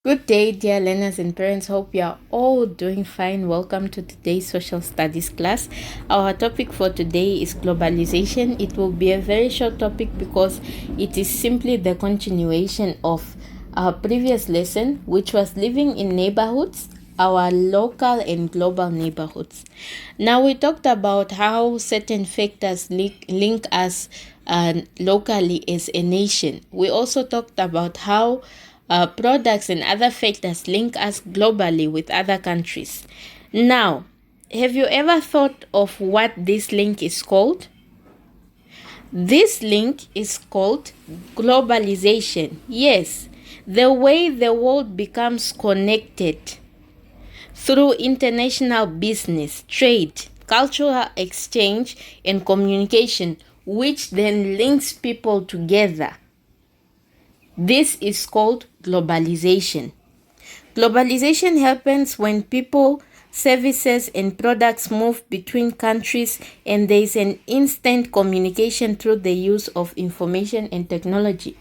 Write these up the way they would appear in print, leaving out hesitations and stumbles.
Good day, dear learners and parents. Hope you are all doing fine. Welcome to today's social studies class. Our topic for today is globalization. It will be a very short topic because it is simply the continuation of our previous lesson, which was living in neighborhoods, our local and global neighborhoods. Now, we talked about how certain factors link us locally as a nation. We also talked about how products and other factors link us globally with other countries. Now, have you ever thought of what this link is called? This link is called globalization. Yes, the way the world becomes connected through international business, trade, cultural exchange, and communication, which then links people together. This is called globalization. Globalization happens when people, services, and products move between countries and there is an instant communication through the use of information and technology.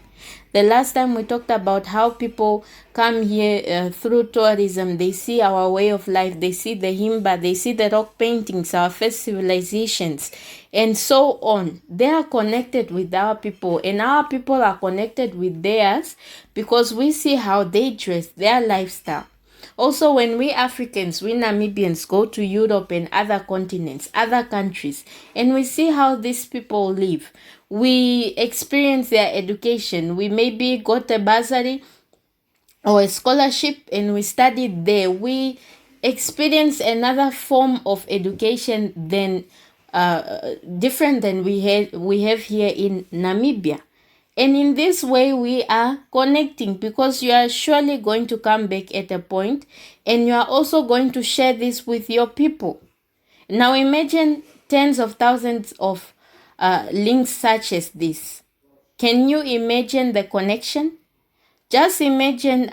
The last time we talked about how people come here through tourism. They see our way of life, they see the Himba, they see the rock paintings, our first civilizations, and so on. They are connected with our people, and our people are connected with theirs because we see how they dress, their lifestyle. Also, when we Africans, we Namibians go to Europe and other continents, other countries, and we see how these people live, we experience their education. We maybe got a bursary or a scholarship and we studied there. We experience another form of education than different than we have here in Namibia. And in this way, we are connecting because you are surely going to come back at a point and you are also going to share this with your people. Now imagine tens of thousands of links such as this. Can you imagine the connection? Just imagine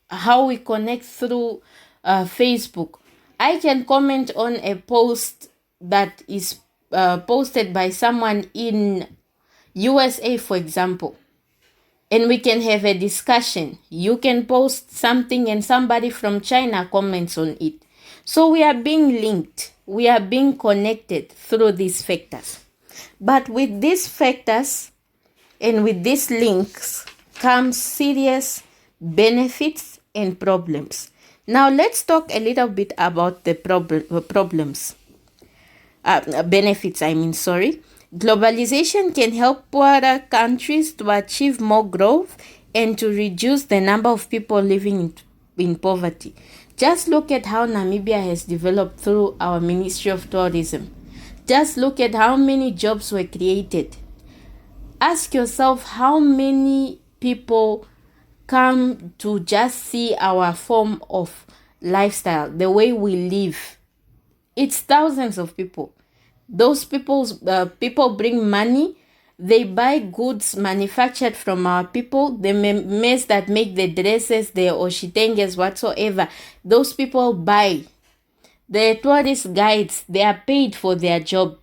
how we connect through Facebook. I can comment on a post that is posted by someone in USA, for example, and we can have a discussion. You can post something and somebody from China comments on it. So we are being linked. We are being connected through these factors. But with these factors and with these links comes serious benefits and problems. Now let's talk a little bit about the problems. Benefits, sorry. Globalization can help poorer countries to achieve more growth and to reduce the number of people living in poverty. Just look at how Namibia has developed through our Ministry of Tourism. Just look at how many jobs were created. Ask yourself how many people come to just see our form of lifestyle, the way we live. It's thousands of people. Those people bring money. They buy goods manufactured from our people. The mess that make the dresses, the oshitenges, whatsoever. Those people buy. The tourist guides, they are paid for their job.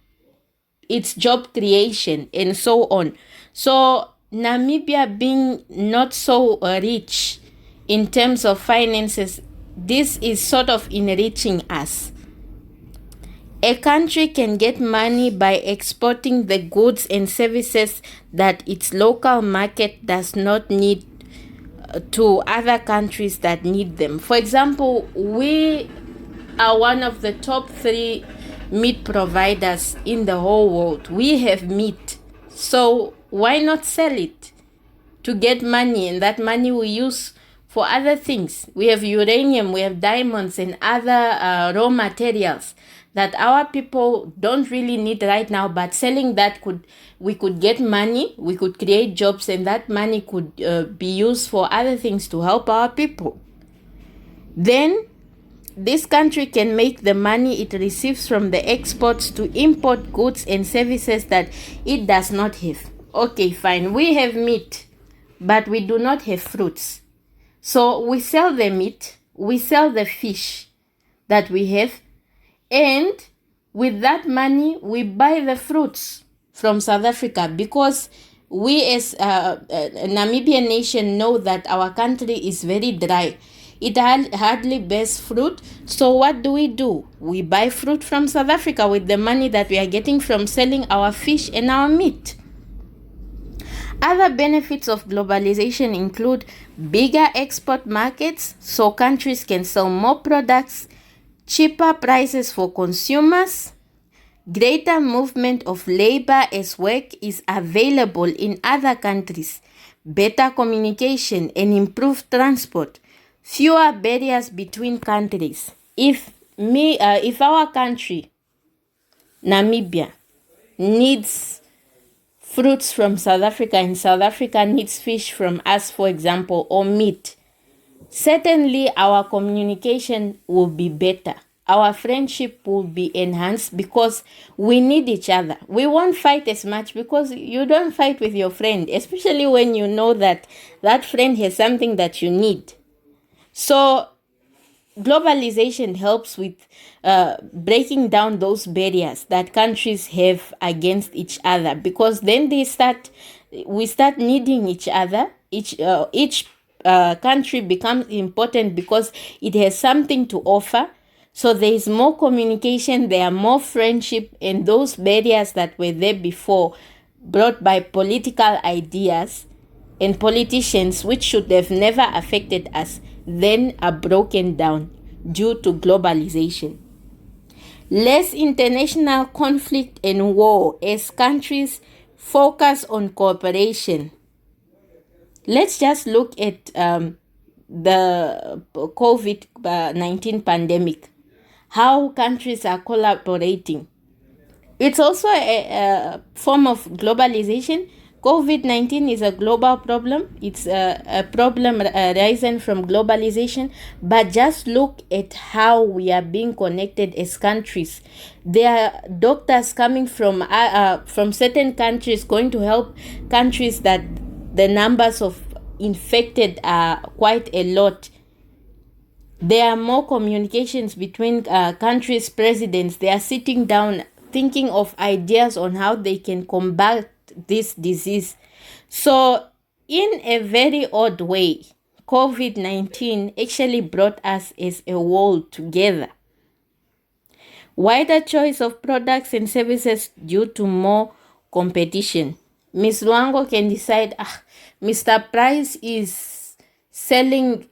It's job creation and so on. So Namibia being not so rich in terms of finances, this is sort of enriching us. A country can get money by exporting the goods and services that its local market does not need to other countries that need them. For example, we are one of the top 3 meat providers in the whole world. We have meat. So why not sell it to get money, and that money we use for other things? We have uranium, we have diamonds and other raw materials that our people don't really need right now, but selling that we could get money, we could create jobs, and that money could be used for other things to help our people. Then this country can make the money it receives from the exports to import goods and services that it does not have. Okay, fine, we have meat, but we do not have fruits. So we sell the meat, we sell the fish that we have, and with that money, we buy the fruits from South Africa because We as a Namibian nation know that our country is very dry. It hardly bears fruit. So what do? We buy fruit from South Africa with the money that we are getting from selling our fish and our meat. Other benefits of globalization include bigger export markets so countries can sell more products, cheaper prices for consumers, greater movement of labor as work is available in other countries, better communication and improved transport, fewer barriers between countries. If our country, Namibia, needs fruits from South Africa and South Africa needs fish from us, for example, or meat, certainly our communication will be better. Our friendship will be enhanced because we need each other. We won't fight as much because you don't fight with your friend, especially when you know that that friend has something that you need. So globalization helps with breaking down those barriers that countries have against each other, because then we start needing each other. Each country becomes important because it has something to offer. So there is more communication, there are more friendship, and those barriers that were there before, brought by political ideas and politicians which should have never affected us, then are broken down due to globalization. Less international conflict and war as countries focus on cooperation. Let's just look at the COVID-19 pandemic, how countries are collaborating. It's also a form of globalization. COVID-19 is a global problem. It's a problem rising from globalization. But just look at how we are being connected as countries. There are doctors coming from certain countries going to help countries that the numbers of infected are quite a lot. There are more communications between countries' presidents. They are sitting down thinking of ideas on how they can combat this disease. So, in a very odd way, COVID-19 actually brought us as a world together. Wider choice of products and services due to more competition. Miss Luango can decide, Mr. Price is selling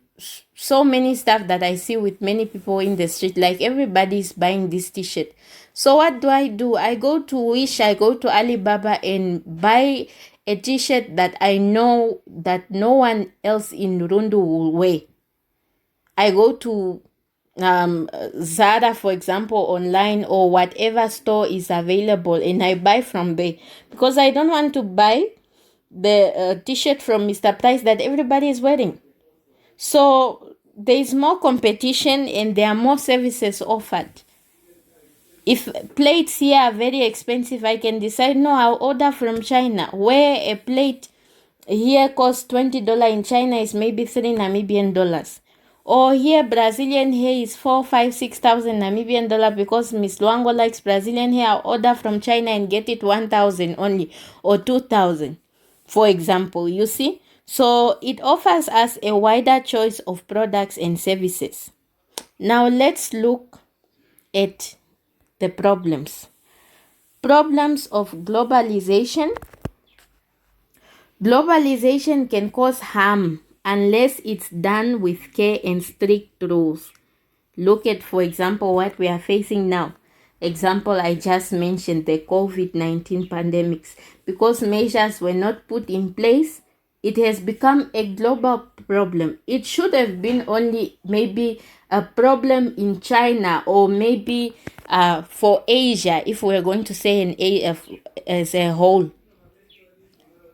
so many stuff that I see with many people in the street, like everybody is buying this t-shirt. So what do? I go to Wish, I go to Alibaba and buy a t-shirt that I know that no one else in Rundu will wear. I go to Zara, for example, online, or whatever store is available, and I buy from there, because I don't want to buy the t-shirt from Mr. Price that everybody is wearing. So there is more competition and there are more services offered. If plates here are very expensive, I can decide, no, I'll order from China, where a plate here costs $20, in China is maybe 3 Namibian dollars. Or here Brazilian hair is 4, 5, 6,000 Namibian dollar, because Miss Luango likes Brazilian hair. I'll order from China and get it 1,000 only, or 2,000, for example. You see? So it offers us a wider choice of products and services. Now let's look at the problems. Problems of globalization. Globalization can cause harm unless it's done with care and strict rules. Look at, for example, what we are facing now. Example I just mentioned, the COVID-19 pandemics. Because measures were not put in place, it has become a global problem. It should have been only maybe a problem in China, or maybe for Asia, if we're going to say as a whole.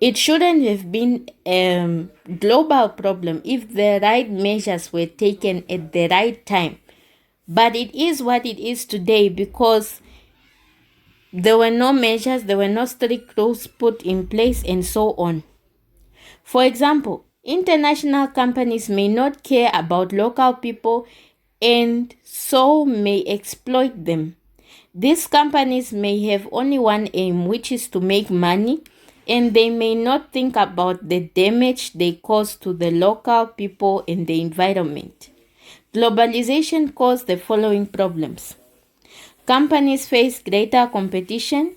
It shouldn't have been a global problem if the right measures were taken at the right time. But it is what it is today, because there were no measures, there were no strict rules put in place, and so on. For example, international companies may not care about local people and so may exploit them. These companies may have only one aim, which is to make money, and they may not think about the damage they cause to the local people and the environment. Globalization caused the following problems. Companies face greater competition.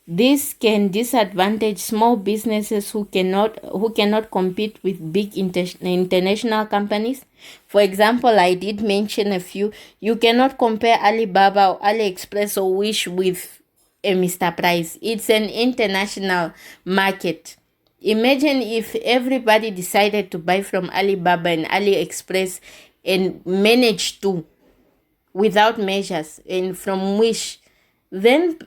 This can disadvantage small businesses who cannot compete with big international companies. For example, I did mention a few. You cannot compare Alibaba or AliExpress or Wish with a Mr. Price. It's an international market. Imagine if everybody decided to buy from Alibaba and AliExpress and manage to without measures, and from Wish. Then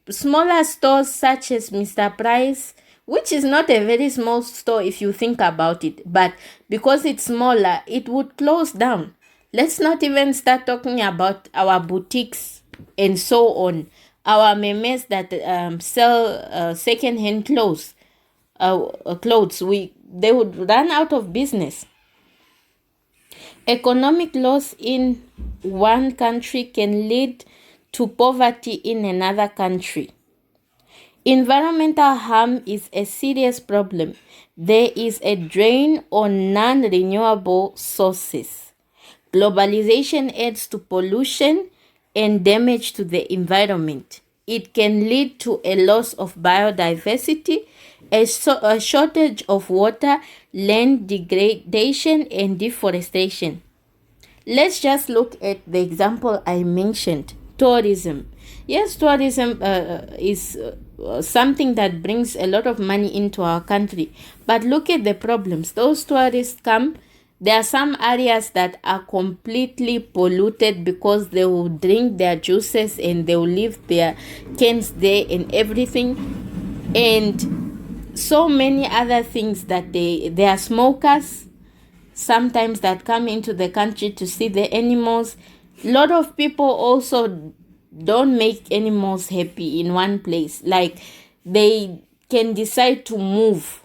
smaller stores such as Mr. Price, which is not a very small store if you think about it, but because it's smaller, it would close down. Let's not even start talking about our boutiques and so on, our memes that sell second-hand clothes. They would run out of business. Economic loss in one country can lead to poverty in another country. Environmental harm is a serious problem. There is a drain on non-renewable sources. Globalization adds to pollution and damage to the environment. It can lead to a loss of biodiversity, a shortage of water, land degradation, and deforestation. Let's just look at the example I mentioned, tourism. Yes, tourism is something that brings a lot of money into our country. But look at the problems. Those tourists come, there are some areas that are completely polluted because they will drink their juices and they will leave their cans there and everything. And so many other things that they are smokers sometimes that come into the country to see the animals. A lot of people also don't make animals happy in one place. Like they can decide to move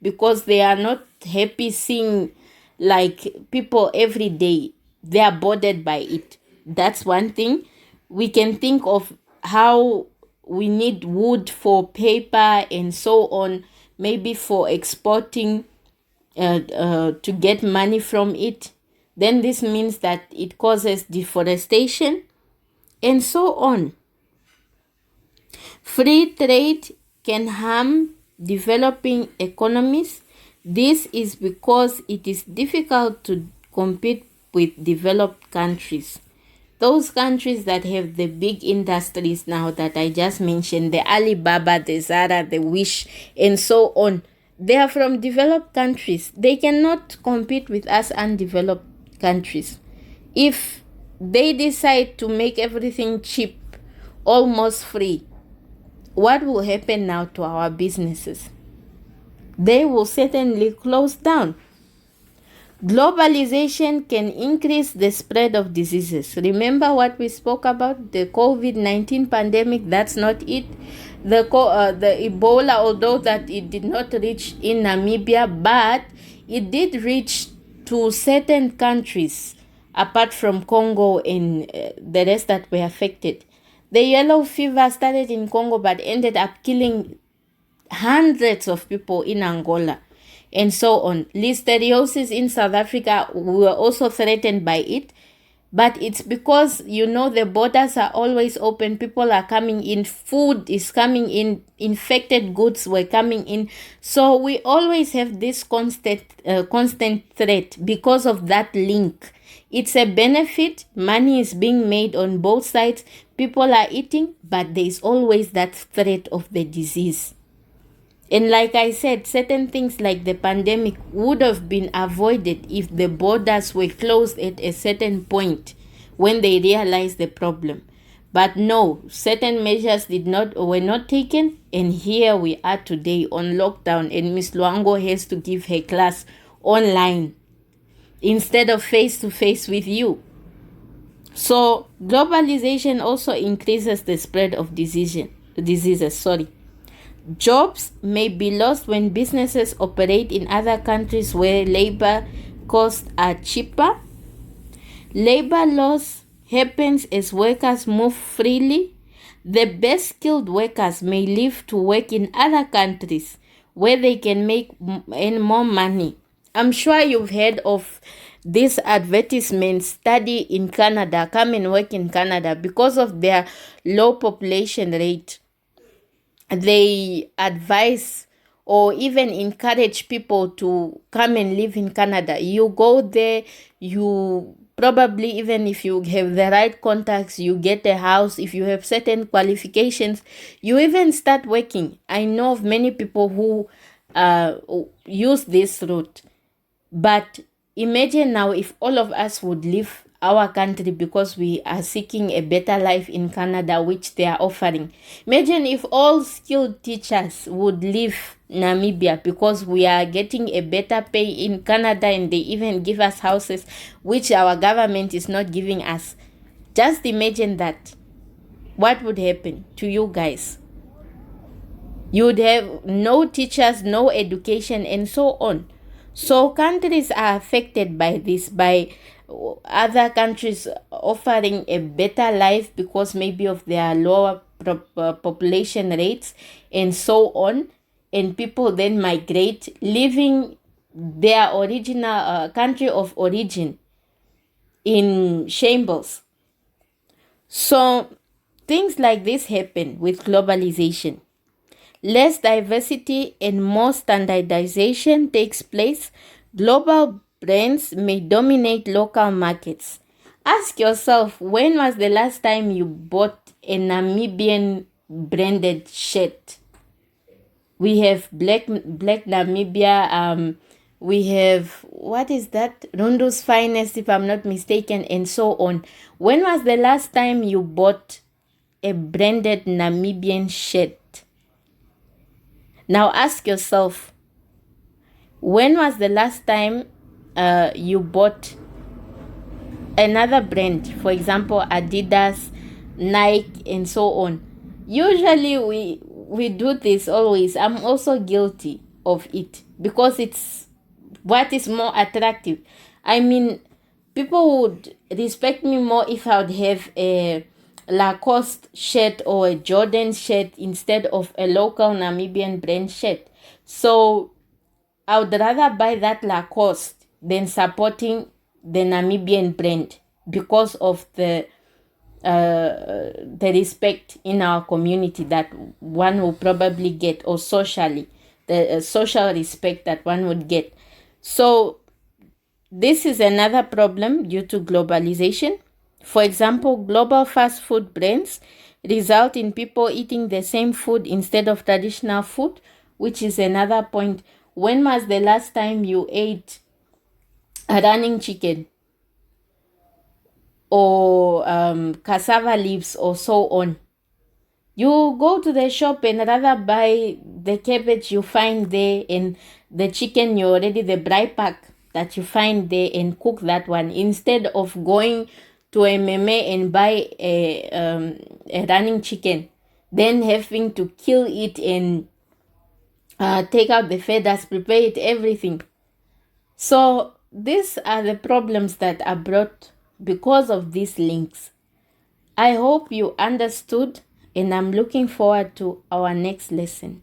because they are not happy seeing like people every day. They are bothered by it. That's one thing. We can think of how we need wood for paper and so on, maybe for exporting to get money from it. Then this means that it causes deforestation and so on. Free trade can harm developing economies. This is because it is difficult to compete with developed countries. Those countries that have the big industries now that I just mentioned, the Alibaba, the Zara, the Wish, and so on, they are from developed countries. They cannot compete with us undeveloped countries. If they decide to make everything cheap, almost free, what will happen now to our businesses? They will certainly close down. Globalization can increase the spread of diseases. Remember what we spoke about? The COVID-19 pandemic, that's not it. The Ebola, although that it did not reach in Namibia, but it did reach to certain countries apart from Congo and the rest that were affected. The yellow fever started in Congo but ended up killing hundreds of people in Angola and so on. Listeriosis in South Africa, we were also threatened by it. But it's because, the borders are always open. People are coming in. Food is coming in. Infected goods were coming in. So we always have this constant threat because of that link. It's a benefit. Money is being made on both sides. People are eating, but there is always that threat of the disease. And like I said, certain things like the pandemic would have been avoided if the borders were closed at a certain point when they realized the problem. But no, certain measures were not taken, and here we are today on lockdown, and Miss Luango has to give her class online instead of face-to-face with you. So globalization also increases the spread of diseases. Jobs may be lost when businesses operate in other countries where labor costs are cheaper. Labor loss happens as workers move freely. The best skilled workers may leave to work in other countries where they can make earn more money. I'm sure you've heard of this advertisement: study in Canada, come and work in Canada. Because of their low population rate, they advise or even encourage people to come and live in Canada. You go there, you probably, even if you have the right contacts, you get a house. If you have certain qualifications, you even start working. I know of many people who use this route. But imagine now if all of us would leave our country because we are seeking a better life in Canada, which they are offering. Imagine if all skilled teachers would leave Namibia because we are getting a better pay in Canada, and they even give us houses which our government is not giving us. Just imagine that. What would happen to you guys? You would have no teachers, no education, and so on. So countries are affected by this, by other countries offering a better life because maybe of their lower population rates and so on. And people then migrate, leaving their original country of origin in shambles. So things like this happen with globalization. Less diversity and more standardization takes place. Global brands may dominate local markets. Ask yourself, when was the last time you bought a Namibian branded shirt? We have Black Namibia, we have, what is that? Rundu's Finest, if I'm not mistaken, and so on. When was the last time you bought a branded Namibian shirt? Now ask yourself, when was the last time you bought another brand, for example, Adidas, Nike, and so on? Usually we do this always. I'm also guilty of it because it's what is more attractive. I mean, people would respect me more if I would have a Lacoste shirt or a Jordan shirt instead of a local Namibian brand shirt. So I would rather buy that Lacoste than supporting the Namibian brand because of the respect in our community that one will probably get, or socially, the social respect that one would get. So this is another problem due to globalization. For example, global fast food brands result in people eating the same food instead of traditional food, which is another point. When was the last time you ate a running chicken or cassava leaves or so on? You go to the shop and rather buy the cabbage you find there and the chicken you already, the dry pack that you find there, and cook that one instead of going to a meme and buy a running chicken, then having to kill it and take out the feathers, prepare it, everything. So these are the problems that are brought because of these links. I hope you understood, and I'm looking forward to our next lesson.